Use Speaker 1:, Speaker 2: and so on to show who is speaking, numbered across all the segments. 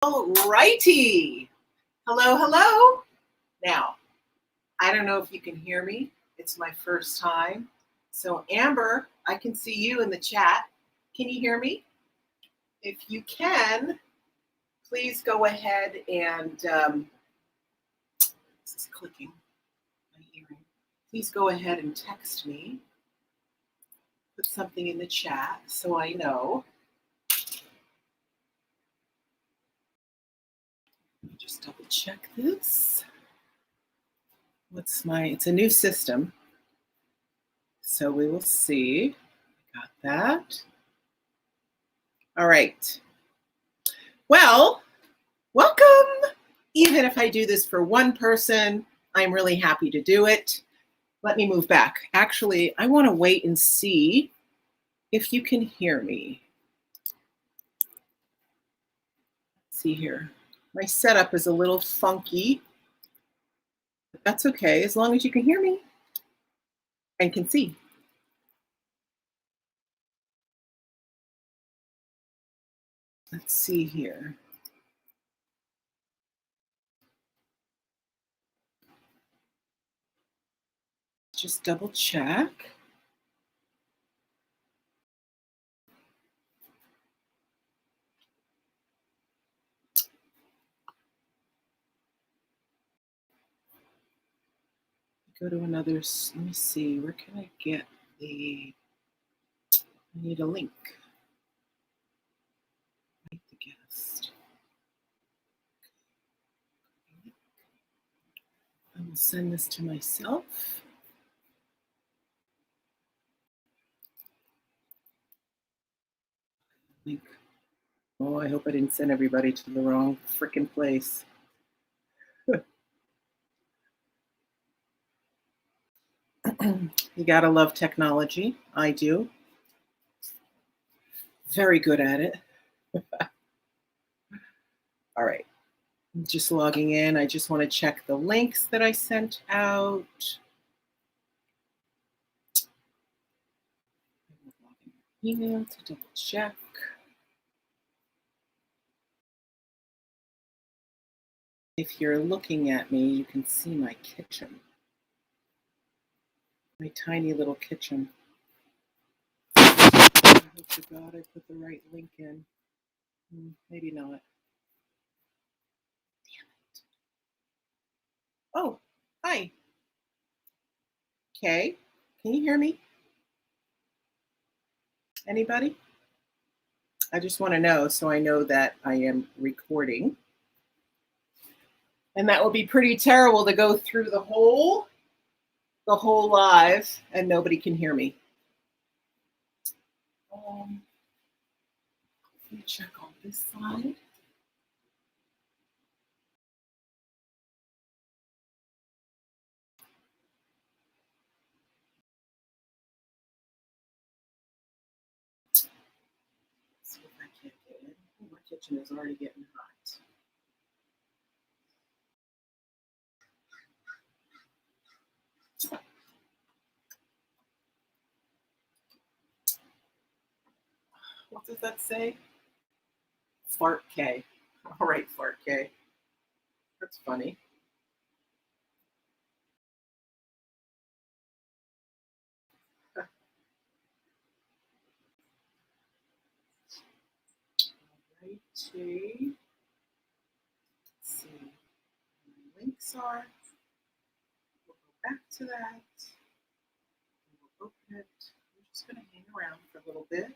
Speaker 1: All righty. Hello, hello. Now, I don't know if you can hear me. It's my first time. So Amber, I can see you in the chat. Can you hear me? If you can, please go ahead and, this is clicking my earring. Please go ahead and text me. Put something in the chat so I know. Let me just double check this. It's a new system. So we will see. Got that. All right. Well, welcome. Even if I do this for one person, I'm really happy to do it. Let me move back. Actually, I want to wait and see if you can hear me. Let's see here. My setup is a little funky, but that's okay as long as you can hear me and can see. Let's see here. Just double check. Go to another, let me see, where can I get I need a link. Meet the guest. I will send this to myself. Link. Oh, I hope I didn't send everybody to the wrong freaking place. You gotta love technology. I do. Very good at it. All right. I'm just logging in. I just want to check the links that I sent out. Email to double check. If you're looking at me, you can see my kitchen. My tiny little kitchen. I hope to God I put the right link in. Maybe not. Damn it. Oh, hi. Okay. Can you hear me? Anybody? I just want to know so I know that I am recording. And that would be pretty terrible to go through the whole live and nobody can hear me. Let me check on this side. Let's see if I can't get in. Oh, my kitchen is already getting hot. What does that say? Fart K. All right, Fart K. That's funny. Alrighty. Let's see where my links are. We'll go back to that. We'll open it. I'm just going to hang around for a little bit.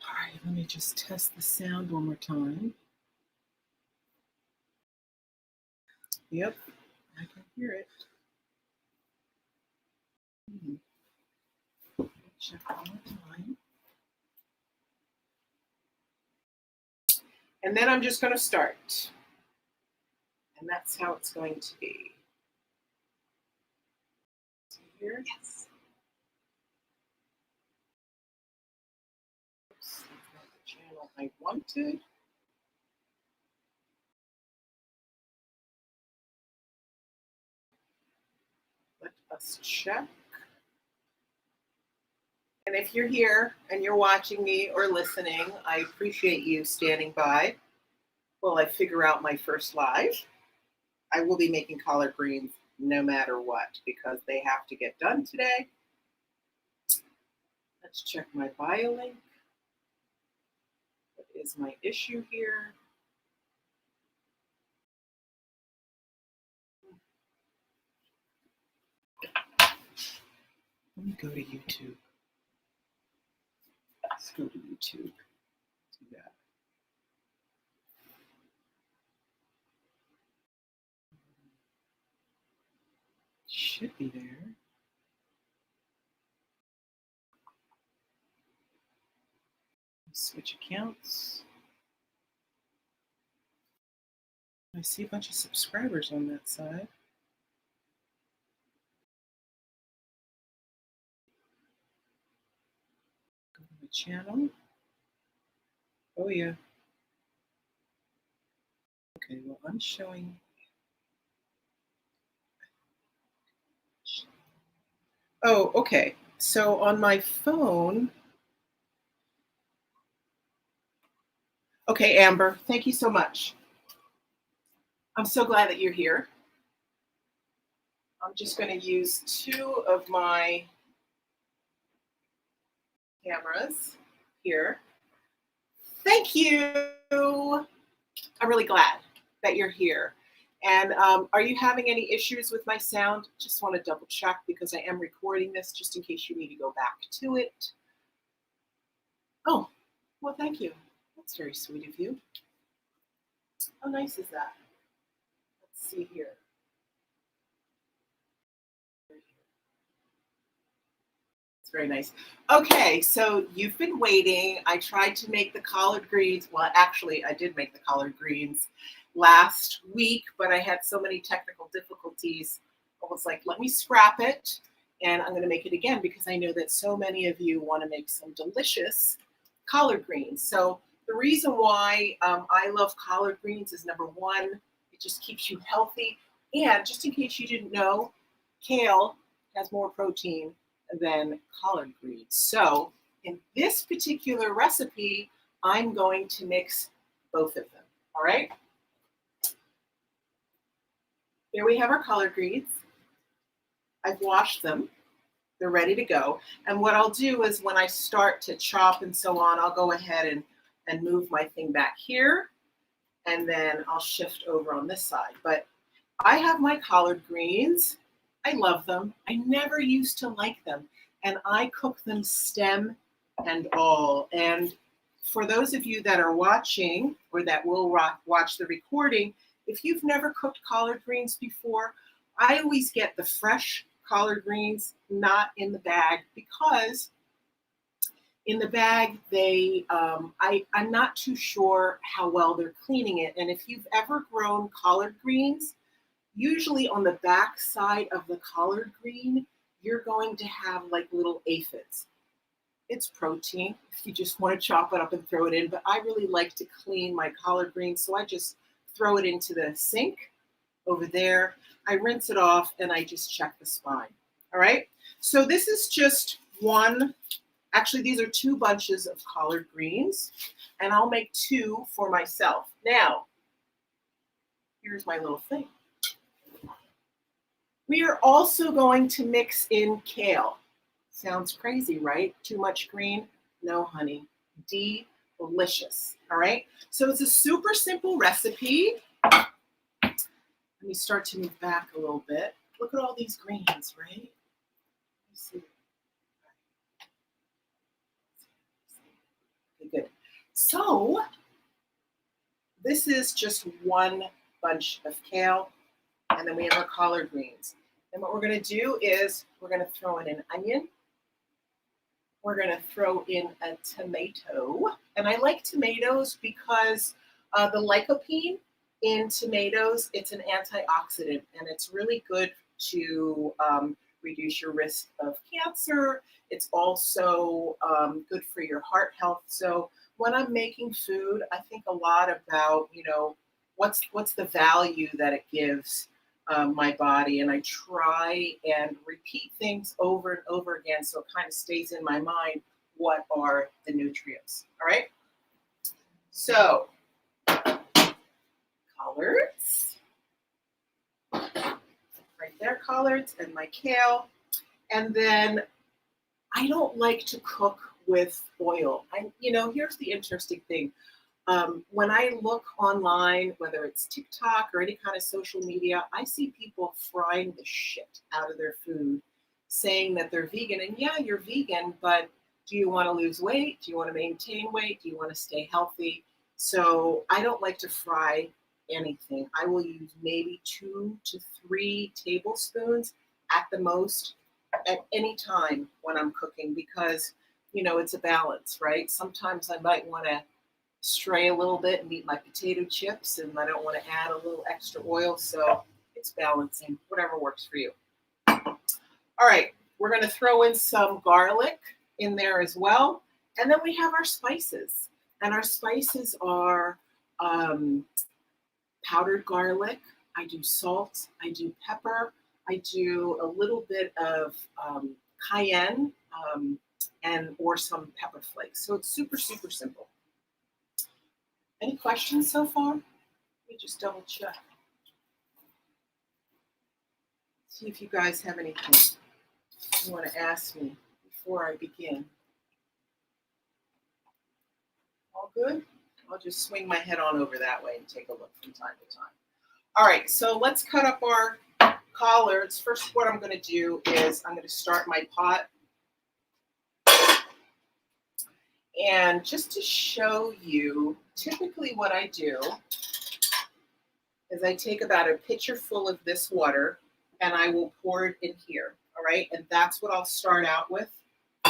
Speaker 1: All right, let me just test the sound one more time. Yep, I can hear it. Check one more time. And then I'm just going to start. And that's how it's going to be. See here? Yes. what I wanted. Let us check. And if you're here and you're watching me or listening, I appreciate you standing by while I figure out my first live. I will be making collard greens no matter what because they have to get done today. Let's check my bio link. What is my issue here? Let me go to YouTube. Let's go to YouTube. Do that. Should be there. Switch accounts. I see a bunch of subscribers on that side. Go to the channel. Oh yeah. Okay, well I'm showing. Oh, okay. So on my phone. Okay, Amber, thank you so much. I'm so glad that you're here. I'm just going to use 2 of my cameras here. Thank you. I'm really glad that you're here. And are you having any issues with my sound? Just want to double check because I am recording this just in case you need to go back to it. Oh, well, thank you. That's very sweet of you. How nice is that? Let's see here. It's very nice. Okay, so you've been waiting. I tried to make the collard greens. Well, actually, I did make the collard greens last week, but I had so many technical difficulties. I was like, let me scrap it, and I'm going to make it again because I know that so many of you want to make some delicious collard greens. So the reason why I love collard greens is number one, it just keeps you healthy. And just in case you didn't know, kale has more protein than collard greens. So in this particular recipe, I'm going to mix both of them. All right. Here we have our collard greens. I've washed them. They're ready to go. And what I'll do is when I start to chop and so on, I'll go ahead and move my thing back here. And then I'll shift over on this side. But I have my collard greens. I love them. I never used to like them. And I cook them stem and all. And for those of you that are watching or that will watch the recording, if you've never cooked collard greens before, I always get the fresh collard greens, not in the bag, because in the bag, I'm not too sure how well they're cleaning it. And if you've ever grown collard greens, usually on the back side of the collard green, you're going to have like little aphids. It's protein if you just want to chop it up and throw it in, but I really like to clean my collard greens, so I just throw it into the sink over there. I rinse it off and I just check the spine. All right, so this is just one. Actually, these are 2 bunches of collard greens, and I'll make 2 for myself. Now, here's my little thing. We are also going to mix in kale. Sounds crazy, right? Too much green? No, honey. Delicious. All right. So it's a super simple recipe. Let me start to move back a little bit. Look at all these greens, right? Let me see. Okay, good. So this is just one bunch of kale. And then we have our collard greens. And what we're going to do is we're going to throw in an onion. We're going to throw in a tomato. And I like tomatoes because the lycopene in tomatoes, it's an antioxidant. And it's really good to reduce your risk of cancer. It's also good for your heart health. So when I'm making food, I think a lot about, what's the value that it gives my body, and I try and repeat things over and over again so it kind of stays in my mind. What are the nutrients? All right. So, collards, right there, collards, and my kale. And then I don't like to cook with oil. Here's the interesting thing. When I look online, whether it's TikTok or any kind of social media, I see people frying the shit out of their food, saying that they're vegan. And yeah, you're vegan, but do you want to lose weight? Do you want to maintain weight? Do you want to stay healthy? So I don't like to fry anything. I will use maybe 2 to 3 tablespoons at the most at any time when I'm cooking, because, it's a balance, right? Sometimes I might want to stray a little bit and eat my potato chips, and I don't want to add a little extra oil. So it's balancing, whatever works for you. All right, we're going to throw in some garlic in there as well. And then we have our spices. And our spices are powdered garlic. I do salt. I do pepper. I do a little bit of cayenne or some pepper flakes. So it's super, super simple. Any questions so far? Let me just double check. See if you guys have anything you want to ask me before I begin. All good? I'll just swing my head on over that way and take a look from time to time. All right, so let's cut up our collards. First, what I'm going to do is I'm going to start my pot. And just to show you, typically what I do is I take about a pitcher full of this water and I will pour it in here. All right, and that's what I'll start out with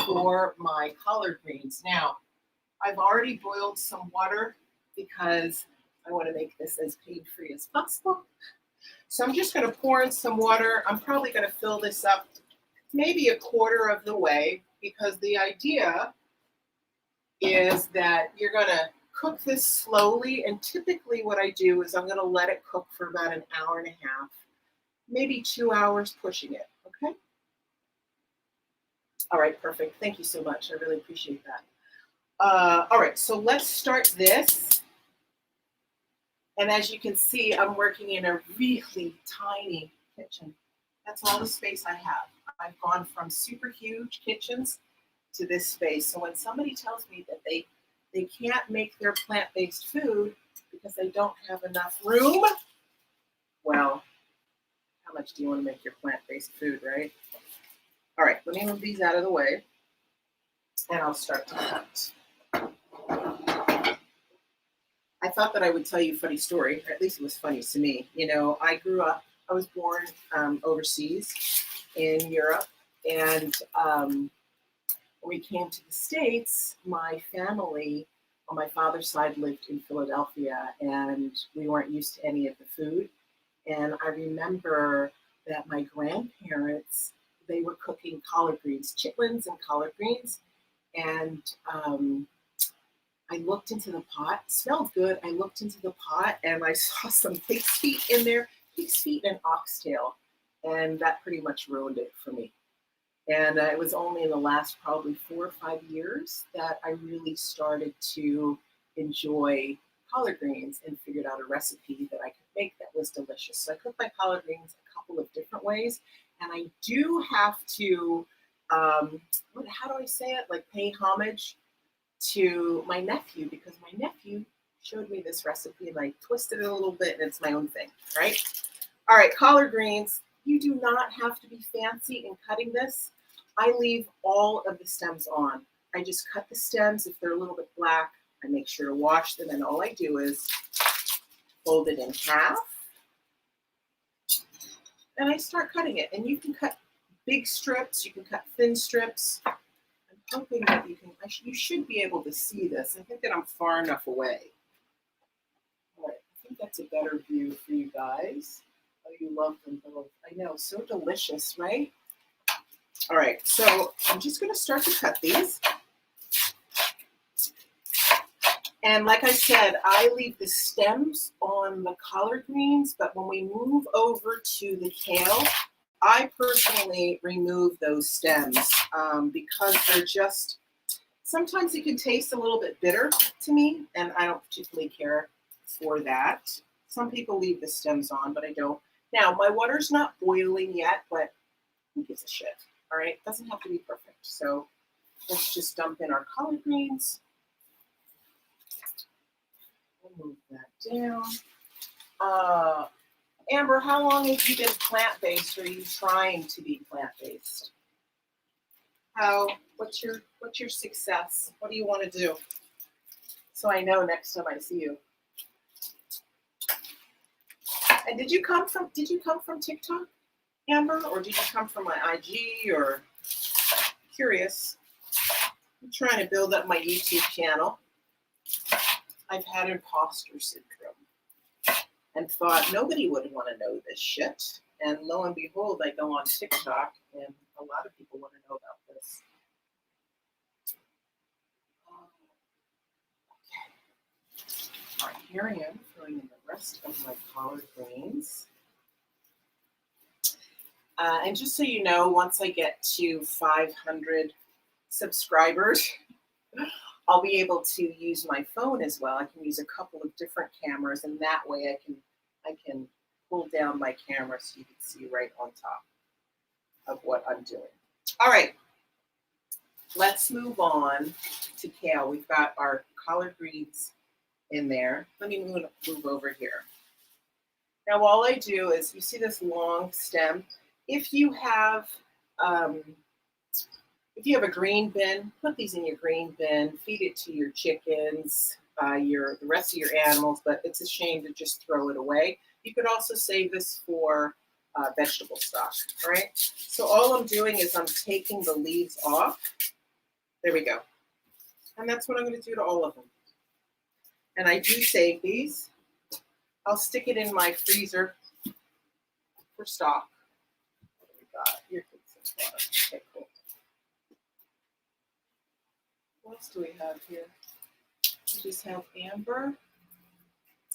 Speaker 1: for my collard greens. Now, I've already boiled some water because I want to make this as pain-free as possible. So I'm just going to pour in some water. I'm probably going to fill this up maybe a quarter of the way, because the idea is that you're going to cook this slowly. And typically what I do is I'm going to let it cook for about an hour and a half, maybe 2 hours pushing it. Okay. All right. Perfect. Thank you so much. I really appreciate that. All right. So let's start this. And as you can see, I'm working in a really tiny kitchen. That's all the space I have. I've gone from super huge kitchens to this space. So when somebody tells me that they can't make their plant-based food because they don't have enough room, well, how much do you want to make your plant-based food, right? All right, let me move these out of the way, and I'll start to cut. I thought that I would tell you a funny story, or at least it was funny to me. I was born overseas in Europe, and when we came to the States, my family on my father's side lived in Philadelphia, and we weren't used to any of the food. And I remember that my grandparents, they were cooking collard greens, chitlins and collard greens. And I looked into the pot, it smelled good. I looked into the pot and I saw some pig's feet in there, pig's feet and oxtail. And that pretty much ruined it for me. And it was only in the last probably 4 or 5 years that I really started to enjoy collard greens and figured out a recipe that I could make that was delicious. So I cook my collard greens a couple of different ways. And I do have to, how do I say it? Like pay homage to my nephew, because my nephew showed me this recipe and I twisted it a little bit and it's my own thing, right? All right, collard greens. You do not have to be fancy in cutting this. I leave all of the stems on. I just cut the stems. If they're a little bit black, I make sure to wash them. And all I do is fold it in half. And I start cutting it. And you can cut big strips. You can cut thin strips. I'm hoping that you should be able to see this. I think that I'm far enough away. All right, I think that's a better view for you guys. Oh, you love them both. I know, so delicious, right? All right, so I'm just going to start to cut these. And like I said, I leave the stems on the collard greens, but when we move over to the kale, I personally remove those stems because they're just, sometimes it can taste a little bit bitter to me, and I don't particularly care for that. Some people leave the stems on, but I don't. Now, my water's not boiling yet, but who gives a shit, all right? It doesn't have to be perfect. So let's just dump in our collard greens. We'll move that down. Amber, how long have you been plant-based, or are you trying to be plant-based? What's your success? What do you want to do? So I know next time I see you. And did you come from TikTok, Amber, or did you come from my IG, or curious? I'm trying to build up my YouTube channel. I've had imposter syndrome and thought nobody would want to know this shit. And lo and behold, I go on TikTok and a lot of people want to know about this. Okay. All right, here I am throwing in the rest of my collard greens. And just so you know, once I get to 500 subscribers, I'll be able to use my phone as well. I can use a couple of different cameras, and that way I can pull down my camera so you can see right on top of what I'm doing. All right, let's move on to kale. We've got our collard greens in there. Let me move over here. Now, all I do is, you see this long stem. If you have a green bin, put these in your green bin, feed it to your chickens, the rest of your animals, but it's a shame to just throw it away. You could also save this for vegetable stock, all right? So all I'm doing is I'm taking the leaves off. There we go. And that's what I'm going to do to all of them. And I do save these. I'll stick it in my freezer for stock. What do we got? Here comes some water. Okay, cool. What else do we have here? We just have Amber.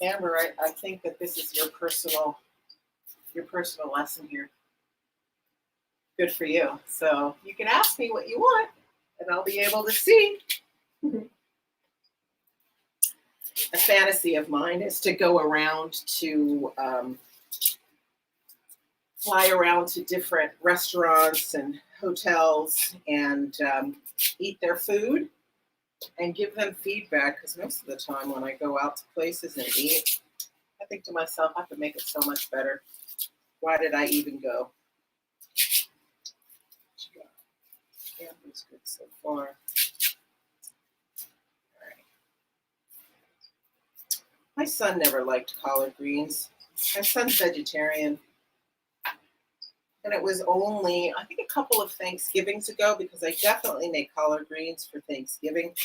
Speaker 1: Amber, I think that this is your personal lesson here. Good for you. So you can ask me what you want, and I'll be able to see. A fantasy of mine is to go around to fly around to different restaurants and hotels and eat their food and give them feedback, because most of the time when I go out to places and eat, I think to myself, I could make it so much better. Why did I even go? Amber's good so far. All right. My son never liked collard greens. My son's vegetarian. And it was only, I think, a couple of Thanksgivings ago, because I definitely make collard greens for Thanksgiving,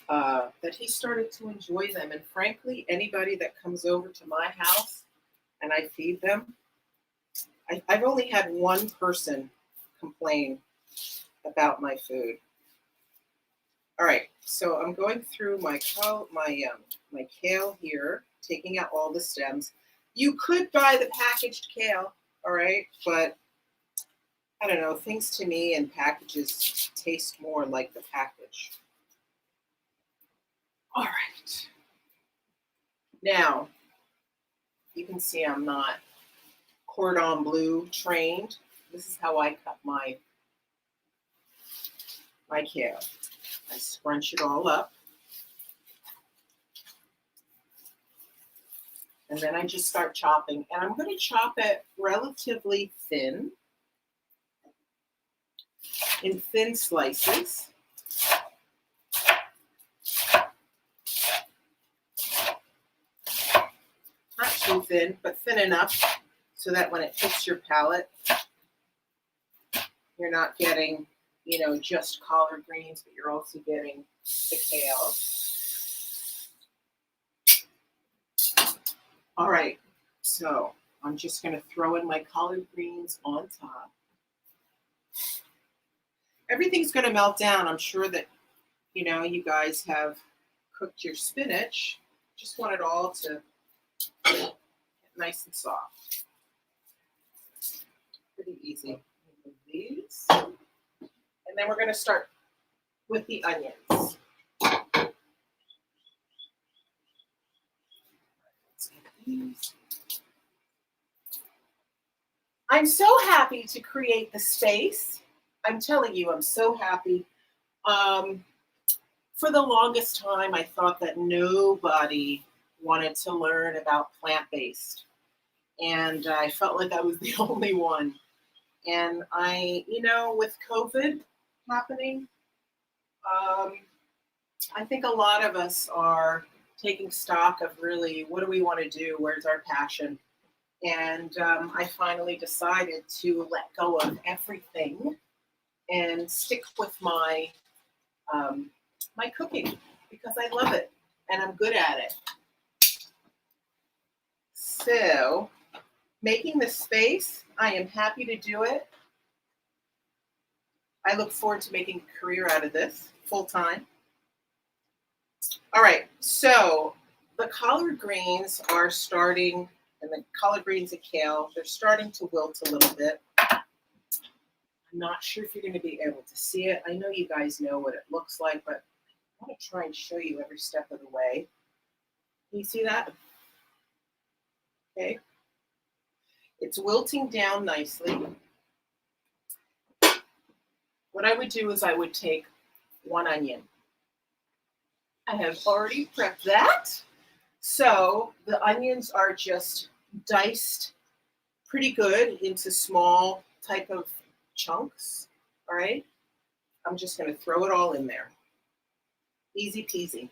Speaker 1: that he started to enjoy them. And frankly, anybody that comes over to my house and I feed them, I've only had one person complain about my food. All right, so I'm going through my kale here, taking out all the stems. You could buy the packaged kale, all right, but I don't know, things to me in packages taste more like the package. All right. Now, you can see I'm not cordon bleu trained. This is how I cut my kale. I scrunch it all up. And then I just start chopping. And I'm going to chop it relatively thin, in thin slices. Not too thin, but thin enough so that when it hits your palate, you're not getting, just collard greens, but you're also getting the kale. All right, so I'm just going to throw in my collard greens on top. Everything's going to melt down. I'm sure that, you guys have cooked your spinach, just want it all to get nice and soft. Pretty easy. Move these. And then we're going to start with the onions. Let's get these. I'm so happy to create the space. I'm telling you, I'm so happy. For the longest time, I thought that nobody wanted to learn about plant-based. And I felt like I was the only one. And with COVID happening, I think a lot of us are taking stock of really, what do we want to do? Where's our passion? And I finally decided to let go of everything and stick with my my cooking because I love it and I'm good at it. So, making this space, I am happy to do it. I look forward to making a career out of this full time. All right, so the collard greens are starting, and the collard greens and kale, they're starting to wilt a little bit. I'm not sure if you're going to be able to see it. I know you guys know what it looks like, but I want to try and show you every step of the way. Can you see that? Okay. It's wilting down nicely. What I would do is I would take one onion. I have already prepped that. So the onions are just diced pretty good into small type of chunks. All right. I'm just going to throw it all in there. Easy peasy.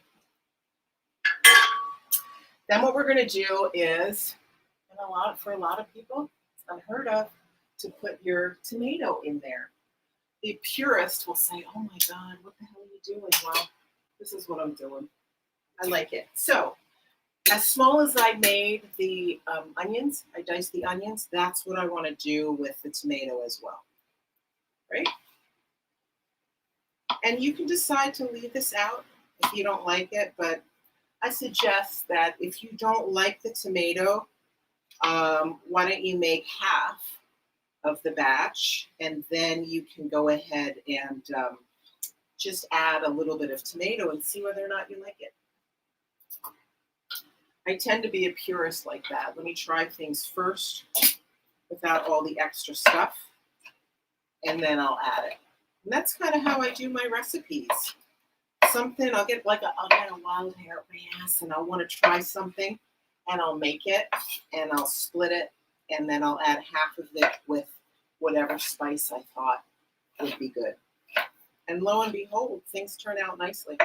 Speaker 1: Then what we're going to do is, for a lot of people, it's unheard of to put your tomato in there. The purist will say, oh my God, what the hell are you doing? Well, this is what I'm doing. I like it. So as small as I made the onions, I diced the onions, that's what I want to do with the tomato as well, right? And you can decide to leave this out if you don't like it, but I suggest that if you don't like the tomato, why don't you make half of the batch, and then you can go ahead and just add a little bit of tomato and see whether or not you like it. I tend to be a purist like that. Let me try things first without all the extra stuff, and then I'll add it. And that's kind of how I do my recipes. I'll get a wild hair ass, and I want to try something, and I'll make it, and I'll split it, and then I'll add half of it with whatever spice I thought would be good. And lo and behold, things turn out nicely.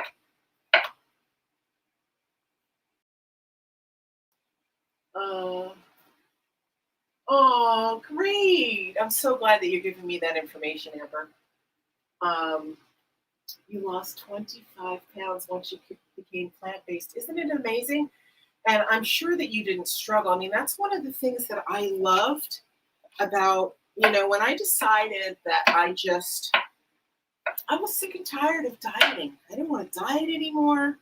Speaker 1: Oh, great. I'm so glad that you're giving me that information, Amber. You lost 25 pounds once you became plant-based. Isn't it amazing? And I'm sure that you didn't struggle. I mean, that's one of the things that I loved about, when I decided that I was sick and tired of dieting. I didn't want to diet anymore.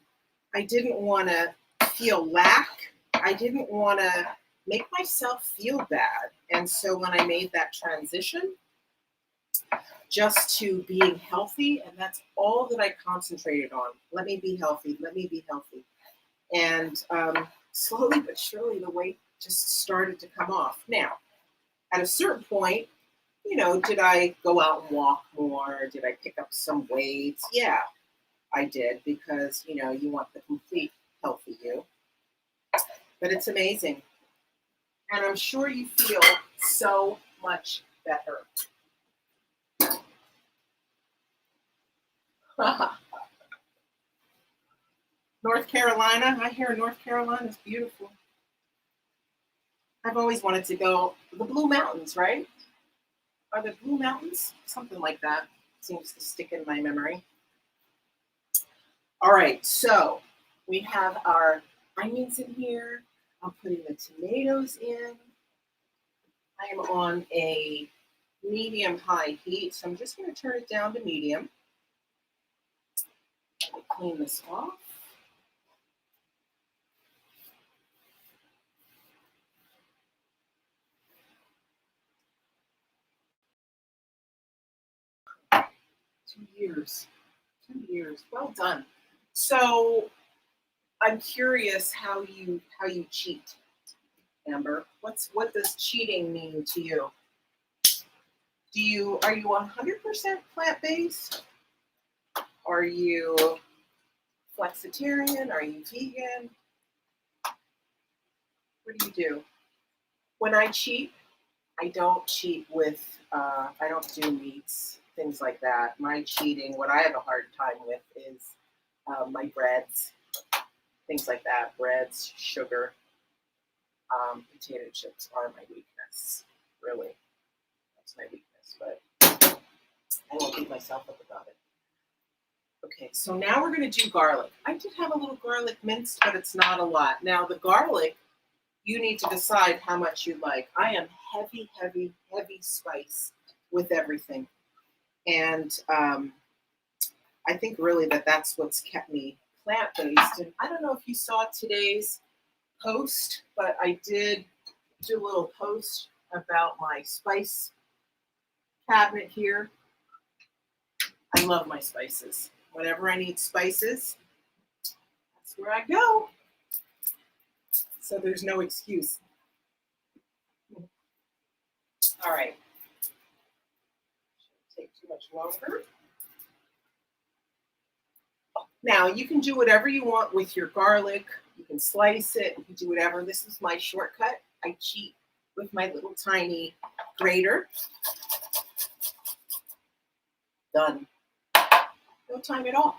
Speaker 1: I didn't want to feel lack. I didn't want to make myself feel bad. And so when I made that transition just to being healthy, and that's all that I concentrated on. Let me be healthy. Let me be healthy. And slowly but surely, the weight just started to come off. Now, at a certain point, did I go out and walk more? Did I pick up some weights? Yeah, I did, because, you want the complete healthy you. But it's amazing. And I'm sure you feel so much better. North Carolina. I hear North Carolina is beautiful. I've always wanted to go. The Blue Mountains, right? Are the Blue Mountains? Something like that. Seems to stick in my memory. All right, so we have our onions in here. I'm putting the tomatoes in. I am on a medium-high heat, so I'm just going to turn it down to medium. Clean this off. years. 2 years. Well done. So I'm curious how you cheat, Amber. What does cheating mean to you? Are you 100% plant-based? Are you flexitarian? Are you vegan? What do you do? When I cheat, I don't cheat with, I don't do meats, things like that. My cheating, what I have a hard time with is my breads, things like that. Breads, sugar, potato chips are my weakness, really. That's my weakness, but I won't beat myself up about it. Okay, so now we're going to do garlic. I did have a little garlic minced, but it's not a lot. Now the garlic, you need to decide how much you like. I am heavy, heavy, heavy spice with everything. And I think really that's what's kept me plant-based. And I don't know if you saw today's post, but I did do a little post about my spice cabinet here. I love my spices. Whenever I need spices, that's where I go. So there's no excuse. All right. Shouldn't take too much longer. Now you can do whatever you want with your garlic. You can slice it. You can do whatever. This is my shortcut. I cheat with my little tiny grater. Done. No time at all.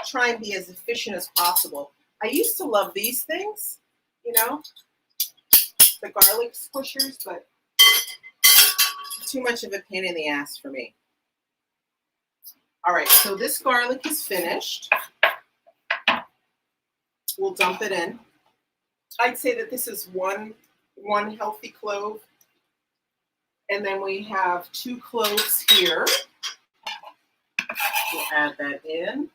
Speaker 1: Try and be as efficient as possible. I used to love these things, you know, the garlic squishers, but too much of a pain in the ass for me. All right, so this garlic is finished. We'll dump it in. I'd say that this is one healthy clove. And then we have 2 cloves here. We'll add that in.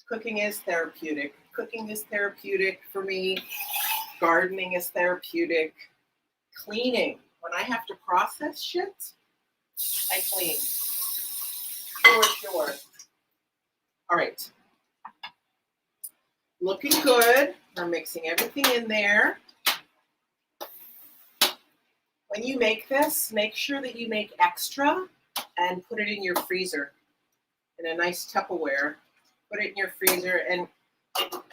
Speaker 1: Cooking is therapeutic. Cooking is therapeutic for me. Gardening is therapeutic. Cleaning. When I have to process shit, I clean. For sure. All right. Looking good. We're mixing everything in there. When you make this, make sure that you make extra and put it in your freezer in a nice Tupperware. Put it in your freezer, and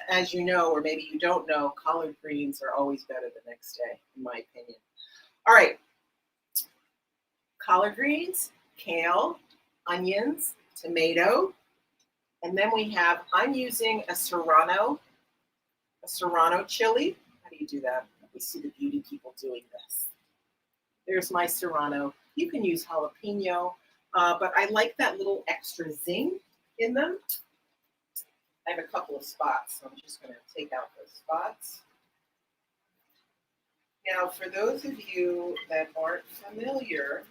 Speaker 1: as you know, or maybe you don't know, collard greens are always better the next day, in my opinion. All right. Collard greens, kale, onions, tomato, and then we have, I'm using a serrano chili. How do you do that? Let me see the beauty people doing this. There's my serrano. You can use jalapeno, but I like that little extra zing in them. I have a couple of spots, so I'm just going to take out those spots. Now, for those of you that aren't familiar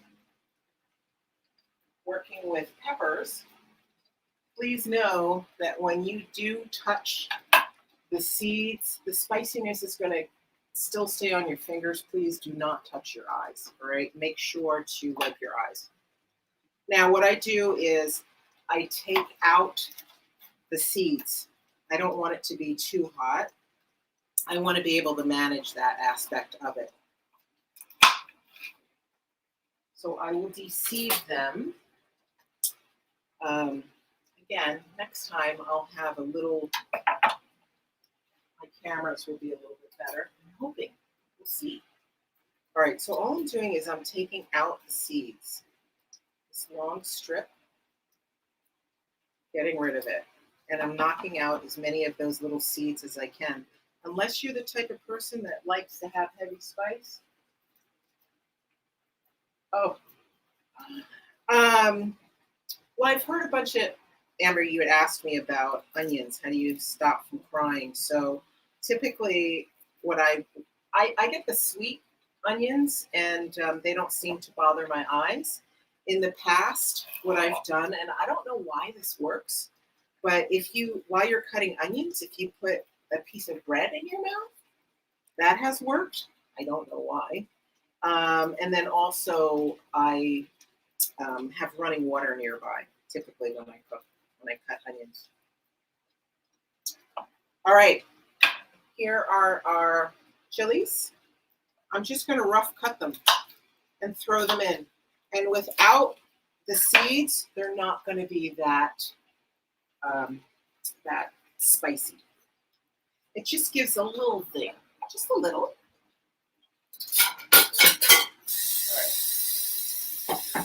Speaker 1: working with peppers, please know that when you do touch the seeds, the spiciness is going to still stay on your fingers. Please do not touch your eyes, all right? Make sure to wipe your eyes. Now, what I do is I take out the seeds. I don't want it to be too hot. I want to be able to manage that aspect of it. So I will de-seed them. Again, next time I'll have a little, my cameras will be a little bit better. I'm hoping. We'll see. All right, so all I'm doing is I'm taking out the seeds. This long strip, getting rid of it. And I'm knocking out as many of those little seeds as I can. Unless you're the type of person that likes to have heavy spice. Oh. Well, I've heard a bunch of, Amber, you had asked me about onions. How do you stop from crying? So typically what I get the sweet onions, and they don't seem to bother my eyes. In the past, what I've done, and I don't know why this works, but while you're cutting onions, if you put a piece of bread in your mouth, that has worked. I don't know why. And then also I have running water nearby, typically when I cook, when I cut onions. All right, here are our chilies. I'm just going to rough cut them and throw them in. And without the seeds, they're not going to be that that spicy. It just gives a little thing, just a little. All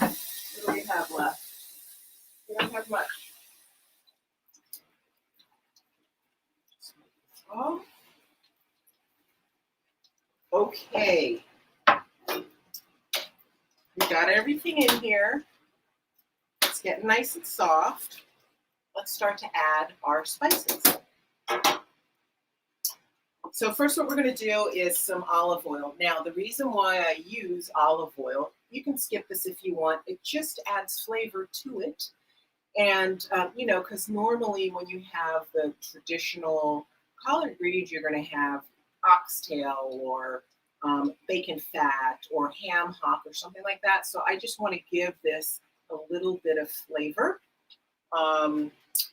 Speaker 1: right. What do we have left? We don't have much. Oh. Okay. We got everything in here. It's getting nice and soft. Let's start to add our spices. So first what we're going to do is some olive oil. Now the reason why I use olive oil, you can skip this if you want, it just adds flavor to it. And, you know, because normally when you have the traditional collard greens, you're going to have oxtail or bacon fat or ham hock or something like that. So I just want to give this a little bit of flavor.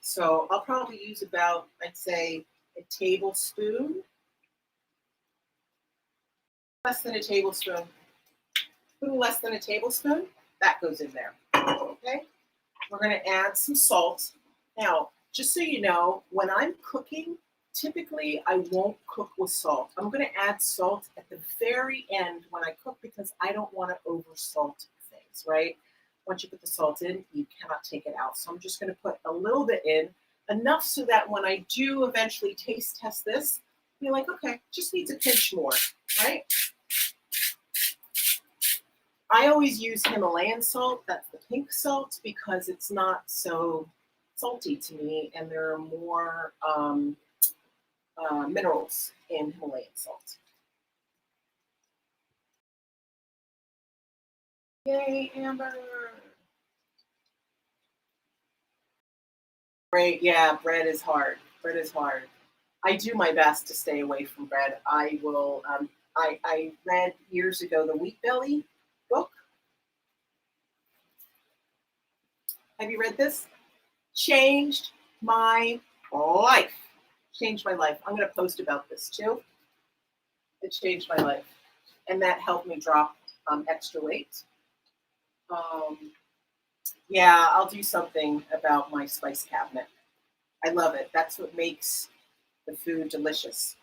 Speaker 1: So I'll probably use about, I'd say, a tablespoon. Less than a tablespoon. A little less than a tablespoon. That goes in there. Okay. We're going to add some salt. Now, just so you know, when I'm cooking, typically I won't cook with salt. I'm going to add salt at the very end when I cook because I don't want to over salt things, right? Once you put the salt in, you cannot take it out. So I'm just going to put a little bit in, enough so that when I do eventually taste test this, be like, okay, just needs a pinch more, right? I always use Himalayan salt, that's the pink salt, because it's not so salty to me, and there are more minerals in Himalayan salt. Yay, Amber! Great, yeah, bread is hard. Bread is hard. I do my best to stay away from bread. I will, I read years ago the Wheat Belly book. Have you read this? Changed my life. Changed my life. I'm going to post about this too. It changed my life. And that helped me drop extra weight. Yeah, I'll do something about my spice cabinet. I love it. That's what makes the food delicious.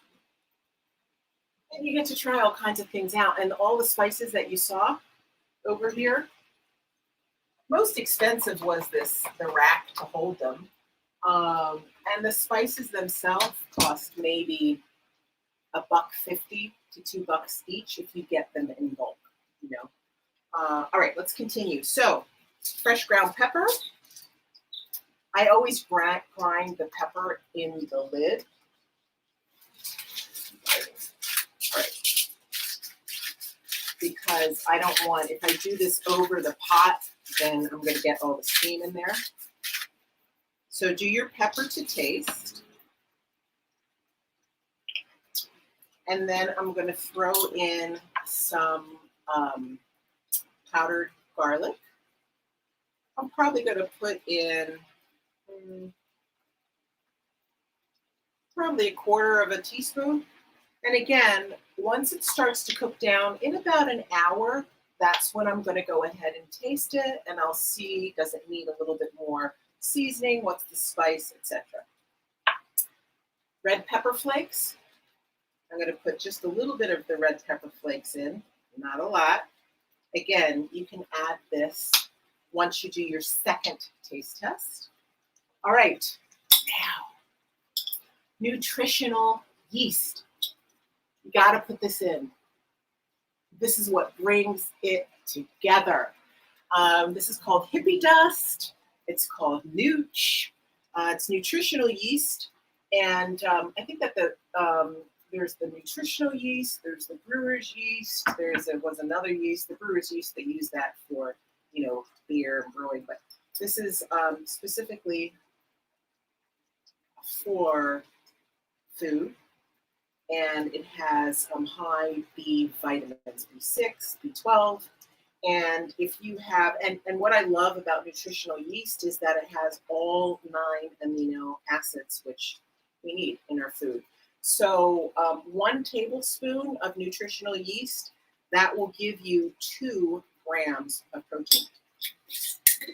Speaker 1: And you get to try all kinds of things out. And all the spices that you saw over here, most expensive was the rack to hold them. And the spices themselves cost maybe $1.50 to $2 each if you get them in bulk, you know. All right, let's continue. So, fresh ground pepper. I always grind the pepper in the lid. All right. Because I don't want, if I do this over the pot, then I'm going to get all the steam in there. So do your pepper to taste. And then I'm going to throw in some powdered garlic. I'm probably going to put in probably 1/4 teaspoon. And again, once it starts to cook down in about an hour, that's when I'm going to go ahead and taste it, and I'll see, does it need a little bit more seasoning, what's the spice, etc. Red pepper flakes. I'm going to put just a little bit of the red pepper flakes in, not a lot. Again, you can add this once you do your second taste test. All right, now, nutritional yeast. You got to put this in. This is what brings it together. This is called hippie dust. It's called nooch. It's nutritional yeast. And I think that there's the nutritional yeast, there's the brewer's yeast, there was another yeast, the brewer's yeast, they use that for, you know, beer and brewing, but this is specifically for food. and it has high B vitamins, B6, B12. And if you have, and what I love about nutritional yeast is that it has all 9 amino acids, which we need in our food. So 1 tablespoon of nutritional yeast, that will give you 2 grams of protein.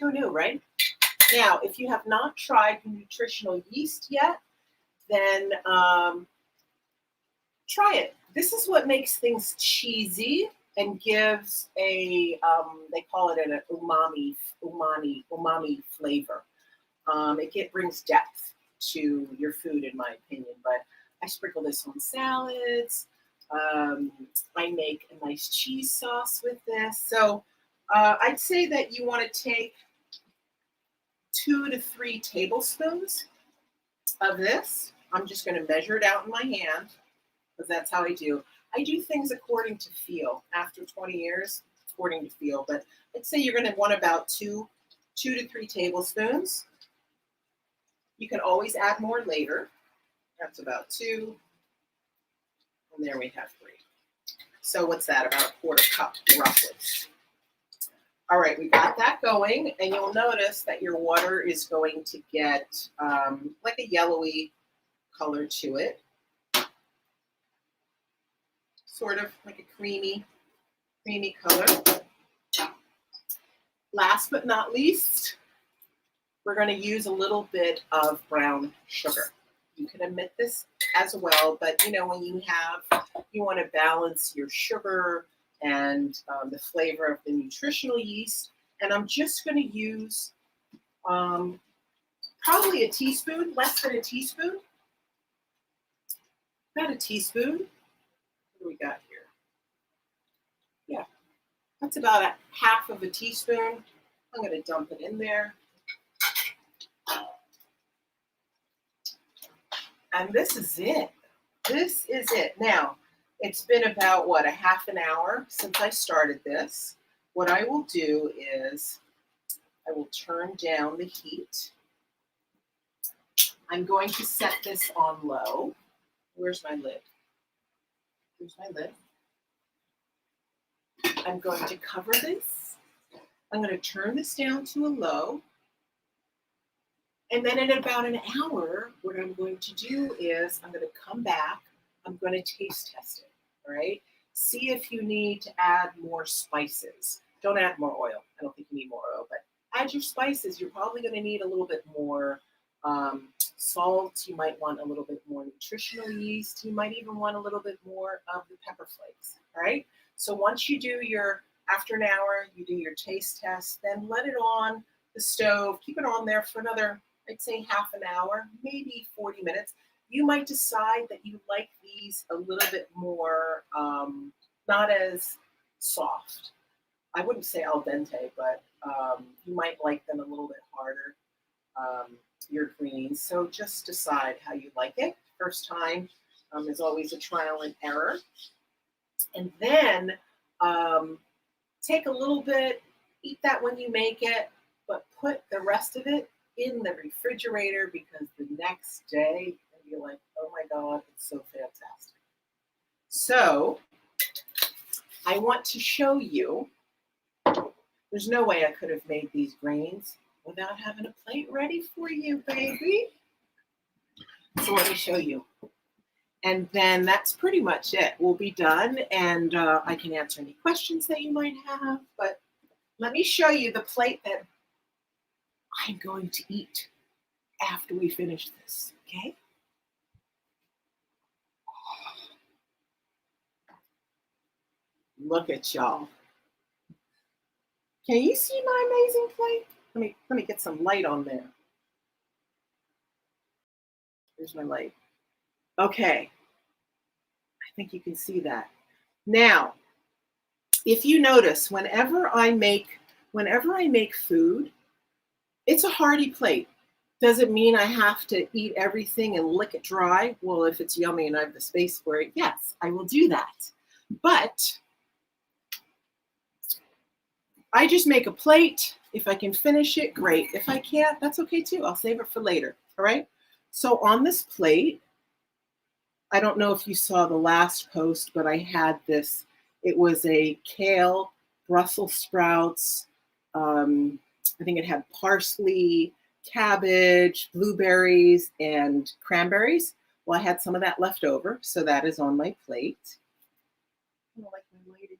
Speaker 1: Who knew, right? Now, if you have not tried nutritional yeast yet, then try it. This is what makes things cheesy and gives a, they call it an umami flavor. It brings depth to your food, in my opinion. But I sprinkle this on salads. I make a nice cheese sauce with this. So I'd say that you want to take 2 to 3 tablespoons of this. I'm just going to measure it out in my hand because that's how I do. I do things according to feel. After 20 years, according to feel. But I'd say you're going to want about 2 to 3 tablespoons. You can always add more later. That's about 2. And there we have 3. So what's that? About a quarter cup, roughly. All right, we got that going. And you'll notice that your water is going to get like a yellowy color to it. Sort of like a creamy color. Last but not least, we're going to use a little bit of brown sugar. You can omit this as well, but you know, when you want to balance your sugar and the flavor of the nutritional yeast. And I'm just going to use probably a teaspoon, less than a teaspoon. About a teaspoon. What do we got here? Yeah, that's about a half of a teaspoon. I'm going to dump it in there. And this is it. This is it. Now, it's been about, what, a half an hour since I started this. What I will do is I will turn down the heat. I'm going to set this on low. Where's my lid? Here's my lid. I'm going to cover this. I'm going to turn this down to a low. And then in about an hour, what I'm going to do is I'm going to come back. I'm going to taste test it, all right? See if you need to add more spices. Don't add more oil. I don't think you need more oil, but add your spices. You're probably going to need a little bit more salt. You might want a little bit more nutritional yeast. You might even want a little bit more of the pepper flakes, all right? So once you do after an hour, you do your taste test, then let it on the stove. Keep it on there for another, I'd say half an hour, maybe 40 minutes. You might decide that you like these a little bit more, not as soft. I wouldn't say al dente, but you might like them a little bit harder, your greens. So just decide how you like it. First time is always a trial and error. And then take a little bit, eat that when you make it, but put the rest of it in the refrigerator because the next day you're like, oh my God, it's so fantastic. So I want to show you, there's no way I could have made these grains without having a plate ready for you, baby. So let me show you. And then that's pretty much it. We'll be done, and I can answer any questions that you might have. But let me show you the plate that I'm going to eat after we finish this, okay? Look at y'all. Can you see my amazing plate? Let me get some light on there. Here's my light. Okay. I think you can see that. Now, if you notice, whenever I make food, it's a hearty plate. Does it mean I have to eat everything and lick it dry? Well, if it's yummy and I have the space for it, yes, I will do that. But I just make a plate. If I can finish it, great. If I can't, that's okay too. I'll save it for later, all right? So on this plate, I don't know if you saw the last post, but I had this. It was a kale, Brussels sprouts. I think it had parsley, cabbage, blueberries, and cranberries. Well, I had some of that left over, so that is on my plate. I don't like my lighting.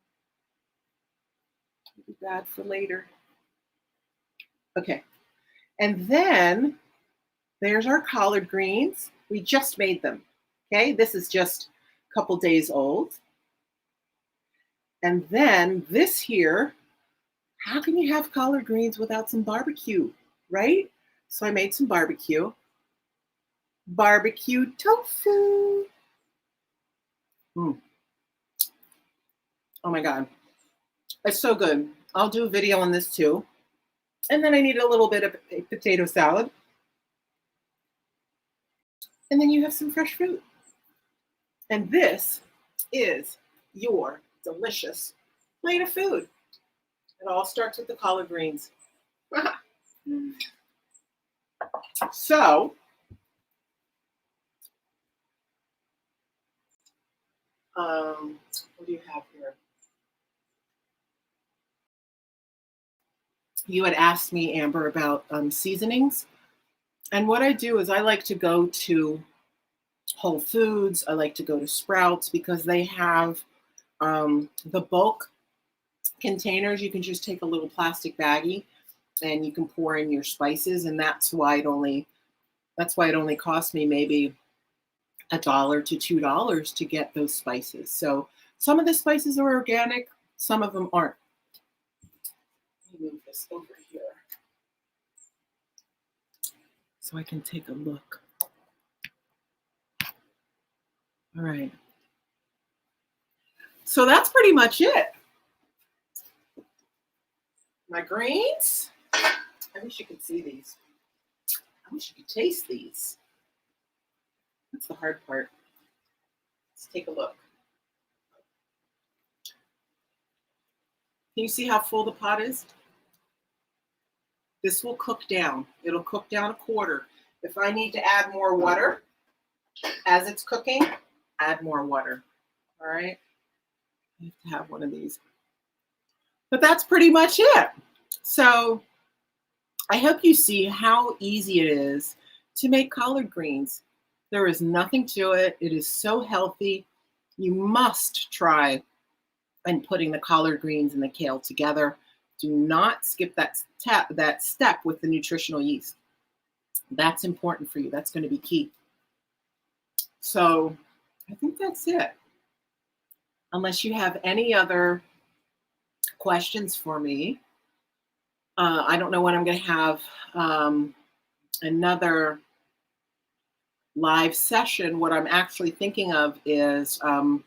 Speaker 1: It'll be bad for later. Okay, and then there's our collard greens. We just made them. Okay, this is just a couple days old. And then this here, how can you have collard greens without some barbecue, right? So I made some barbecue tofu. Oh my God, it's so good. I'll do a video on this too. And then I need a little bit of a potato salad. And then you have some fresh fruit. And this is your delicious plate of food. It all starts with the collard greens. So, what do you have here? You had asked me, Amber, about seasonings. And what I do is I like to go to Whole Foods. I like to go to Sprouts because they have the bulk containers. You can just take a little plastic baggie and you can pour in your spices, and that's why it only cost me maybe $1 to $2 to get those spices. So some of the spices are organic, some of them aren't. Let me move this over here so I can take a look. All right. So that's pretty much it. My greens. I wish you could see these. I wish you could taste these. That's the hard part. Let's take a look. Can you see how full the pot is? This will cook down. It'll cook down a quarter. If I need to add more water as it's cooking, add more water. All right. I have to have one of these. But that's pretty much it. So I hope you see how easy it is to make collard greens. There is nothing to it. It is so healthy. You must try and putting the collard greens and the kale together. Do not skip that step with the nutritional yeast. That's important for you. That's going to be key. So I think that's it. Unless you have any other questions for me. I don't know when I'm going to have another live session. What I'm actually thinking of is I'm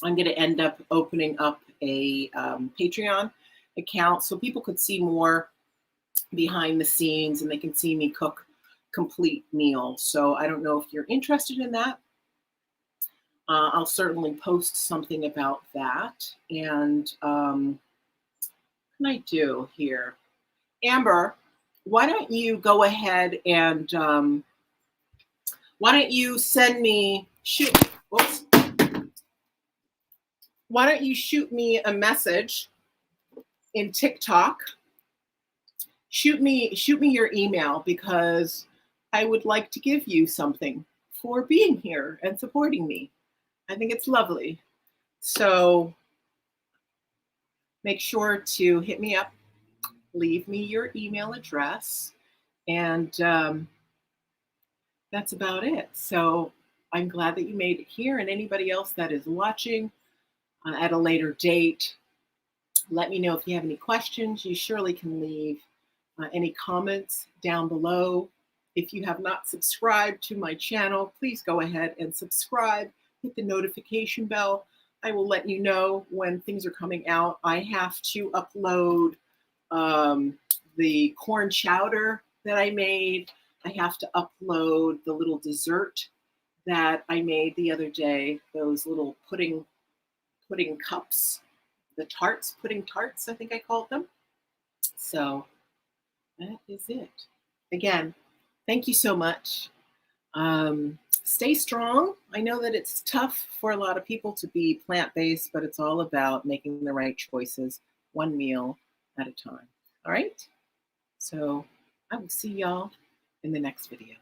Speaker 1: going to end up opening up a Patreon account so people could see more behind the scenes and they can see me cook complete meals. So I don't know if you're interested in that. I'll certainly post something about that. And what can I do here? Amber, why don't you go ahead and why don't you shoot me a message in TikTok? Shoot me your email because I would like to give you something for being here and supporting me. I think it's lovely. So make sure to hit me up, leave me your email address, and that's about it. So I'm glad that you made it here, and anybody else that is watching at a later date, let me know if you have any questions. You surely can leave any comments down below. If you have not subscribed to my channel, please go ahead and subscribe. Hit the notification bell. I will let you know when things are coming out. I have to upload the corn chowder that I made. I have to upload the little dessert that I made the other day, those little pudding cups, the pudding tarts, I think I called them. So that is it. Again, thank you so much. stay strong. I know that it's tough for a lot of people to be plant-based, but it's all about making the right choices, one meal at a time. All right? So I will see y'all in the next video.